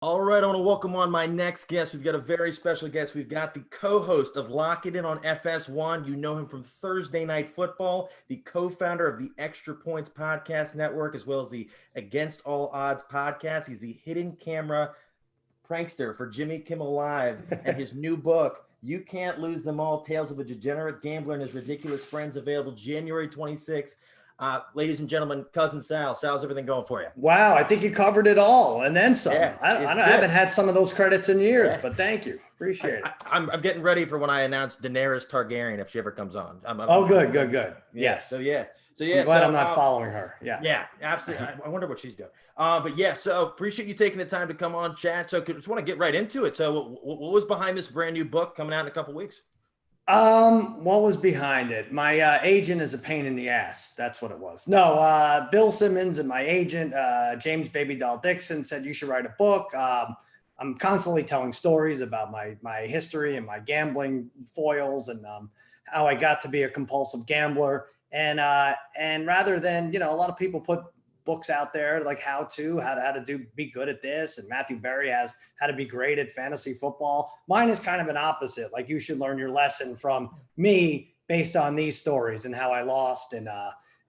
All right, I want to welcome on my next guest. We've got a very special guest. We've got the co-host of Lock It In on FS1. You know him from Thursday Night Football, the co-founder of the Extra Points Podcast Network, as well as the Against All Odds podcast. He's the hidden camera prankster for Jimmy Kimmel Live and his new book, You Can't Lose Them All, Tales of a Degenerate Gambler and His Ridiculous Friends, available January 26th. Ladies and gentlemen, Cousin Sal. Sal's everything going for you? Wow, I think you covered it all and then some. Yeah, I haven't had some of those credits in years, but thank you. Appreciate it. I'm getting ready for when I announce Daenerys Targaryen if she ever comes on. Good. Yeah, Yes. So yeah. I'm glad I'm not following her. Yeah. Yeah, absolutely. I wonder what she's doing. But yeah, so appreciate you taking the time to come on, chat. So just want to get right into it. So what was behind this brand new book coming out in a couple weeks? What was behind it? My agent is a pain in the ass. That's what it was. No, Bill Simmons and my agent, James Baby Doll Dixon, said you should write a book. I'm constantly telling stories about my history and my gambling foils and how I got to be a compulsive gambler. And rather than, a lot of people put books out there like how to be good at this, and Matthew Berry has how to be great at fantasy football. Mine is kind of an opposite. Like, you should learn your lesson from me based on these stories and how I lost. And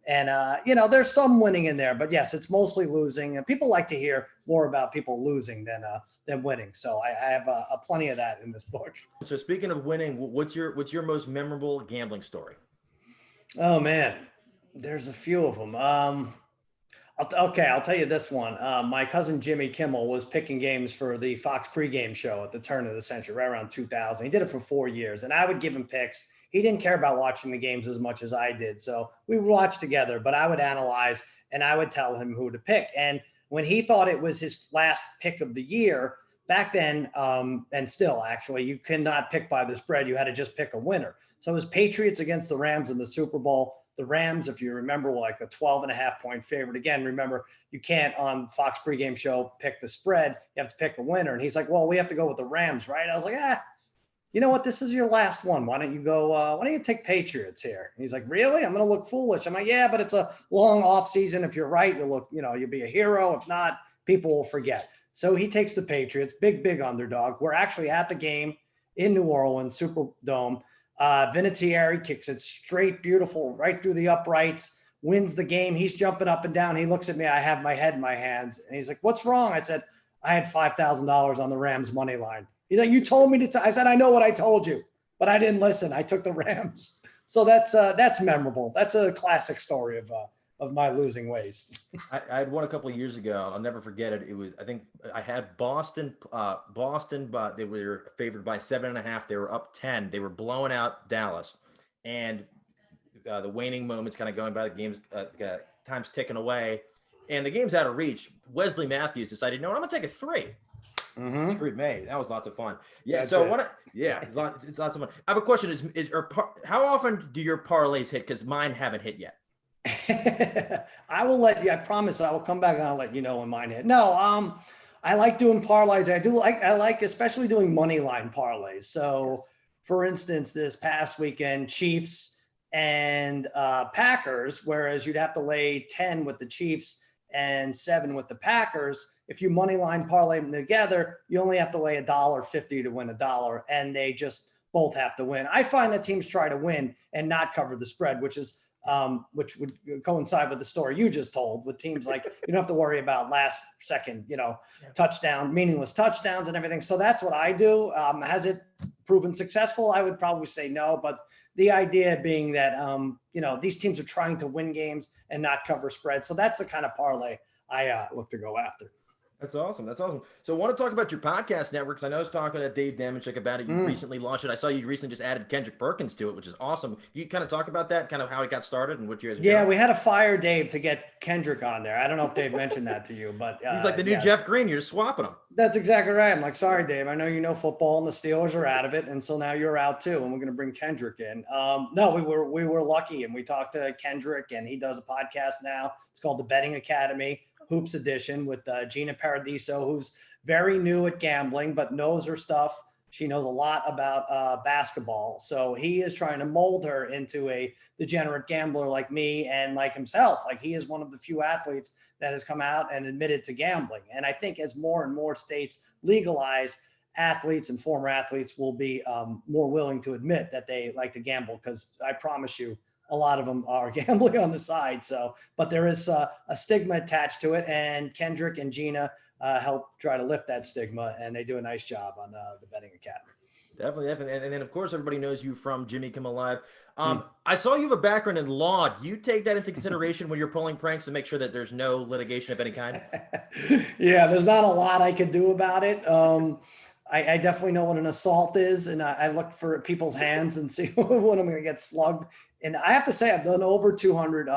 there's some winning in there, but yes, it's mostly losing. And people like to hear more about people losing than winning. So I have plenty of that in this book. So speaking of winning, what's your most memorable gambling story? Oh man, there's a few of them. I'll tell you this one. My cousin Jimmy Kimmel was picking games for the Fox pregame show at the turn of the century, right around 2000. He did it for 4 years, and I would give him picks. He didn't care about watching the games as much as I did, so we would watch together, but I would analyze, and I would tell him who to pick. And when he thought it was his last pick of the year, back then, and still actually, you cannot pick by the spread. You had to just pick a winner. So it was Patriots against the Rams in the Super Bowl. The Rams, if you remember, were like a 12.5-point favorite. Again, remember, you can't on Fox pregame show pick the spread. You have to pick a winner. And he's like, well, we have to go with the Rams, right? I was like, you know what? This is your last one. Why don't you take Patriots here? And he's like, really? I'm going to look foolish. I'm like, yeah, but it's a long off season. If you're right, you'll be a hero. If not, people will forget. So he takes the Patriots, big underdog. We're actually at the game in New Orleans, Superdome. Vinatieri kicks it straight, beautiful, right through the uprights, wins the game. He's jumping up and down. He looks at me. I have my head in my hands. And he's like, what's wrong? I said, I had $5,000 on the Rams money line. He's like, you told me to. I said, I know what I told you, but I didn't listen. I took the Rams. So that's memorable. That's a classic story of my losing ways. I had one a couple of years ago. I'll never forget it. It was, I think I had Boston, but they were favored by 7.5. They were up 10. They were blowing out Dallas, and the waning moments kind of going by, the game's time's ticking away, and the game's out of reach. Wesley Matthews decided, no, I'm going to take a 3. Mm-hmm. Screwed me. That was lots of fun. Yeah. It's lots of fun. I have a question. How often do your parlays hit? Because mine haven't hit yet. I will let you. I promise I will come back and I'll let you know when mine hit. No, I like doing parlays. I like especially doing money line parlays. So, for instance, this past weekend, Chiefs and Packers, whereas you'd have to lay 10 with the Chiefs and 7 with the Packers. If you money line parlay them together, you only have to lay $1.50 to win $1, and they just both have to win. I find that teams try to win and not cover the spread, which would coincide with the story you just told, with teams like you don't have to worry about last second, touchdown, meaningless touchdowns and everything. So that's what I do. Has it proven successful? I would probably say no, but the idea being that, these teams are trying to win games and not cover spreads. So that's the kind of parlay I look to go after. That's awesome. So I want to talk about your podcast networks. I know I was talking to Dave Damashek about it. You recently launched it. I saw you recently just added Kendrick Perkins to it, which is awesome. You kind of talk about that, kind of how it got started and what you guys are doing? We had to fire Dave to get Kendrick on there. I don't know if Dave mentioned that to you, but he's like the new Jeff Green. You're just swapping him. That's exactly right. I'm like, sorry, Dave. I know you know football and the Steelers are out of it, and so now you're out too, and we're going to bring Kendrick in. No, we were lucky, and we talked to Kendrick, and he does a podcast now. It's called The Betting Academy. Hoops Edition with Gina Paradiso, who's very new at gambling, but knows her stuff. She knows a lot about basketball. So he is trying to mold her into a degenerate gambler like me and like himself. Like he is one of the few athletes that has come out and admitted to gambling. And I think as more and more states legalize, athletes and former athletes will be more willing to admit that they like to gamble, because I promise you, a lot of them are gambling on the side. So, but there is a stigma attached to it, and Kendrick and Gina help try to lift that stigma, and they do a nice job on the Betting Academy. Definitely. And then, of course, everybody knows you from Jimmy Kimmel Live. I saw you have a background in law. Do you take that into consideration when you're pulling pranks to make sure that there's no litigation of any kind? Yeah, there's not a lot I could do about it. I definitely know what an assault is, and I look for people's hands and see when I'm going to get slugged. And I have to say, I've done over 200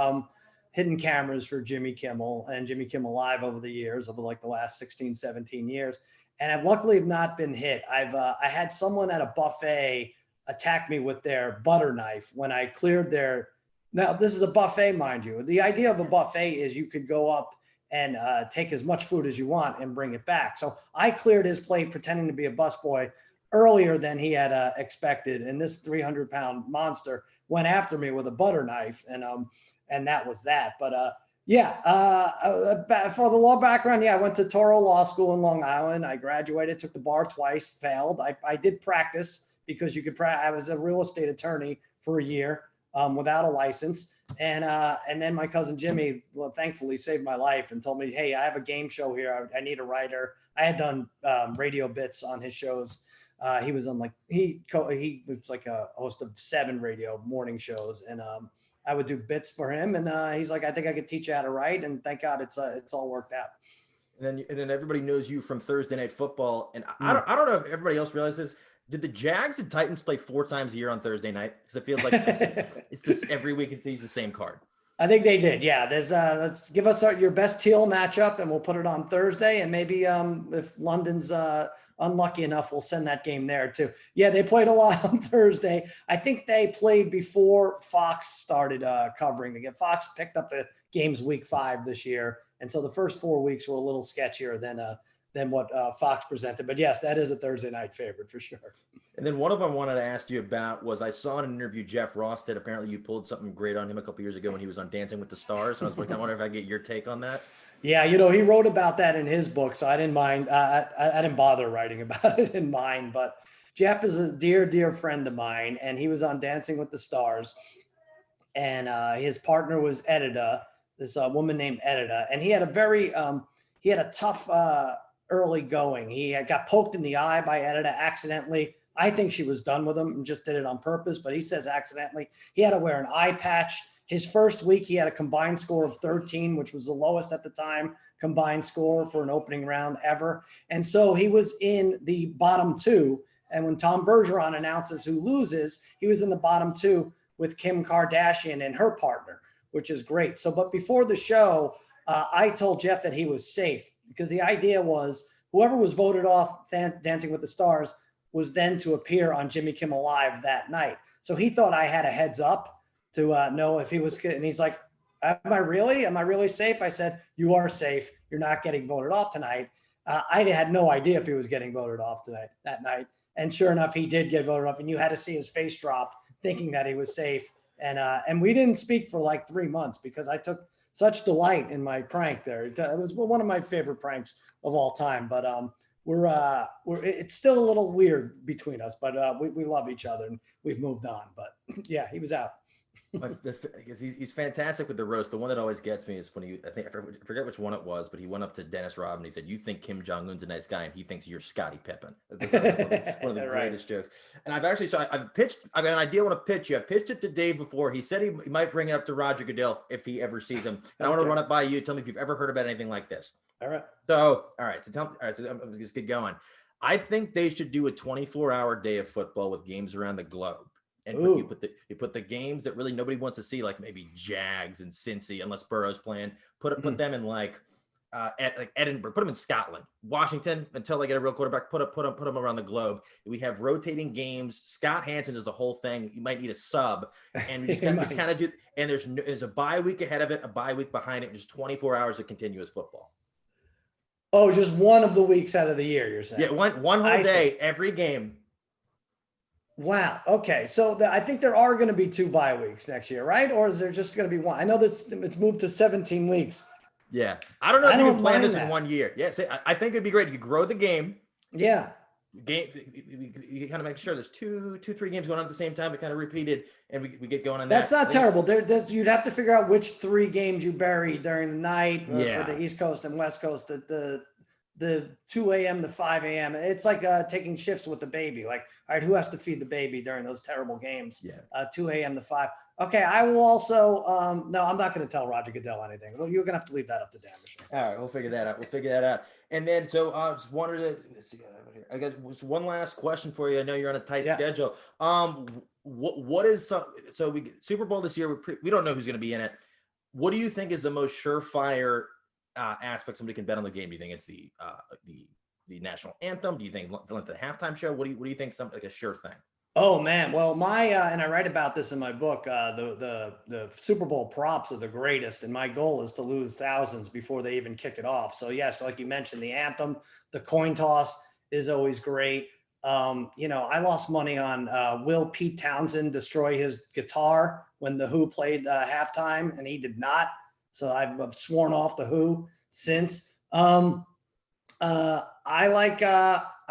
hidden cameras for Jimmy Kimmel and Jimmy Kimmel Live over the years, over like the last 16, 17 years. And I've luckily not been hit. I had someone at a buffet attack me with their butter knife when I cleared their, now this is a buffet, mind you. The idea of a buffet is you could go up and take as much food as you want and bring it back. So I cleared his plate pretending to be a busboy earlier than he had expected. And this 300-pound monster went after me with a butter knife. And that was that. But for the law background, I went to Toro Law School in Long Island. I graduated, took the bar twice, failed. I did practice because you could I was a real estate attorney for a year without a license. And then my cousin Jimmy, thankfully, saved my life and told me, hey, I have a game show here. I need a writer. I had done radio bits on his shows. He was on he was like a host of 7 radio morning shows, and I would do bits for him. And he's like, I think I could teach you how to write. And thank God it's all worked out. And then everybody knows you from Thursday Night Football. And I don't know if everybody else realizes. Did the Jags and Titans play 4 times a year on Thursday night? Because it feels like it's this every week. It's the same card. I think they did. Yeah. There's let's give us your best teal matchup, and we'll put it on Thursday. And maybe if London's unlucky enough, we'll send that game there too. Yeah, they played a lot on Thursday. I think they played before Fox started covering again. Fox picked up the games week 5 this year, and so the first 4 weeks were a little sketchier than what Fox presented. But yes, that is a Thursday night favorite for sure. And then one of them I wanted to ask you about was, I saw in an interview Jeff Ross did. Apparently you pulled something great on him a couple years ago when he was on Dancing with the Stars. And I was like, I wonder if I get your take on that. Yeah, he wrote about that in his book, so I didn't mind. I didn't bother writing about it in mine. But Jeff is a dear, dear friend of mine, and he was on Dancing with the Stars. And his partner was Edita, this woman named Edita. And he had a tough early going. He got poked in the eye by Edita accidentally. I think she was done with him and just did it on purpose, but he says accidentally. He had to wear an eye patch. His first week, he had a combined score of 13, which was the lowest at the time combined score for an opening round ever. And so he was in the bottom 2. And when Tom Bergeron announces who loses, he was in the bottom 2 with Kim Kardashian and her partner, which is great. So, but before the show, I told Jeff that he was safe, because the idea was whoever was voted off Dancing with the Stars was then to appear on Jimmy Kimmel Live that night. So he thought I had a heads up to know if he was good. And he's like, am I really safe? I said, you are safe. You're not getting voted off tonight. I had no idea if he was getting voted off that night. And sure enough, he did get voted off, and you had to see his face drop thinking that he was safe. And we didn't speak for like 3 months because I took such delight in my prank there. It was one of my favorite pranks of all time, but it's still a little weird between us, but we love each other and we've moved on. But yeah, he was out. He's fantastic with the roast. The one that always gets me is when I forget which one it was, but he went up to Dennis Rodman and he said, "You think Kim Jong-un's a nice guy, and he thinks you're Scottie Pippen." One of the greatest jokes. And I've got an idea I want to pitch you. I pitched it to Dave before. He said he might bring it up to Roger Goodell if he ever sees him. And I want to run it by you. Tell me if you've ever heard about anything like this. All right. So I'm just get going. I think they should do a 24-hour day of football with games around the globe. And you put the games that really nobody wants to see, like maybe Jags and Cincy, unless Burrow's playing. Put them in like Edinburgh. Put them in Scotland, Washington, until they get a real quarterback. Put them around the globe. We have rotating games. Scott Hansen is the whole thing. You might need a sub, and we just kind of do. And there's a bye week ahead of it, a bye week behind it. Just 24 hours of continuous football. Oh, just one of the weeks out of the year, you're saying? Yeah, one whole day, every game. Wow. Okay. So I think there are going to be 2 bye weeks next year, right? Or is there just going to be one? I know that it's moved to 17 weeks. Yeah. I don't know I if you can don't plan mind this in that. 1 year. Yeah. I think it'd be great. You grow the game. Yeah. You kind of make sure there's two, 3 games going on at the same time. We kind of repeated, and we get going on That's that. not terrible. You'd have to figure out which 3 games you bury during the night for the Yeah. East Coast and West Coast. The 2 a.m. to 5 a.m. It's like taking shifts with the baby. Like, all right, who has to feed the baby during those terrible games? Yeah. 2 a.m. to 5. Okay, I will also. No, I'm not going to tell Roger Goodell anything. Well, you're going to have to leave that up to Dan. All right, we'll figure that out. We'll figure that out. And then, so just wanted to let's see. I got just one last question for you. I know you're on a tight schedule. What is so we Super Bowl this year? We don't know who's going to be in it. What do you think is the most surefire aspect somebody can bet on the game? Do you think it's the national anthem? Do you think the halftime show? What do you think? Something like a sure thing. Oh man, well my and I write about this in my book. The Super Bowl props are the greatest, and my goal is to lose thousands before they even kick it off. So yes, like you mentioned, the anthem, the coin toss is always great. I lost money on will Pete Townsend destroy his guitar when the Who played halftime, and he did not. So I've sworn off the Who since. I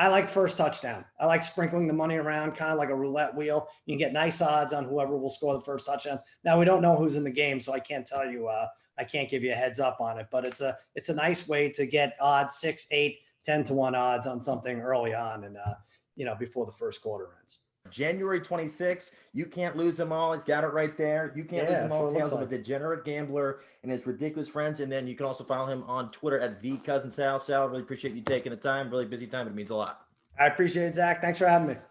like first touchdown. I like sprinkling the money around, kind of like a roulette wheel. You can get nice odds on whoever will score the first touchdown. Now we don't know who's in the game, so I can't tell you. I can't give you a heads up on it, but it's a nice way to get odds 6, 8, 10 to 1 odds on something early on, and before the first quarter ends. January 26th. You can't lose them all. He's got it right there. You can't lose them all. Tales of a degenerate gambler and his ridiculous friends. And then you can also follow him on Twitter at the Cousin Sal. Sal, really appreciate you taking the time. Really busy time, but it means a lot. I appreciate it, Zach. Thanks for having me.